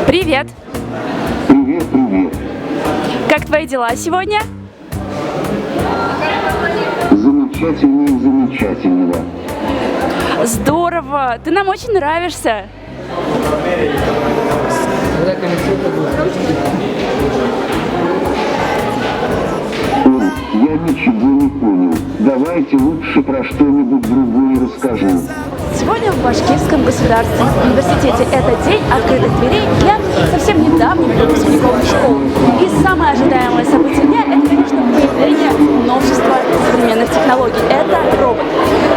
Привет! Привет, привет. Как твои дела сегодня? Замечательнее замечательного. Здорово! Ты нам очень нравишься! Ой, я ничего не понял. Давайте лучше про что-нибудь другое расскажу. Сегодня в Башкирском государственном университете это день открытых дверей для совсем недавних выпускников школ. И самое ожидаемое событие дня – это, конечно, появление новшества современных технологий. Это робот.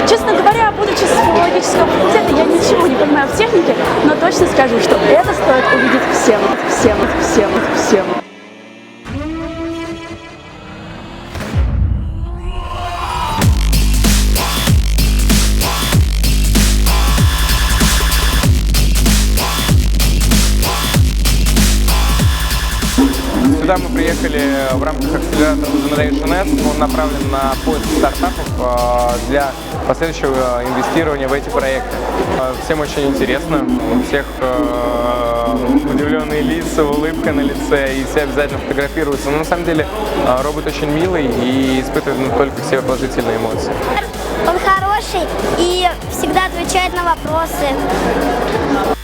Честно говоря, будучи с филологического факультета, я ничего не понимаю в технике, но точно скажу, что это стоит увидеть всем. Сюда мы приехали в рамках акселератора Generation S. Он направлен на поиск стартапов для последующего инвестирования в эти проекты. Всем очень интересно, у всех удивленные лица, улыбка на лице, и все обязательно фотографируются. Но на самом деле робот очень милый и испытывает только все положительные эмоции. Он хороший и всегда отвечает на вопросы.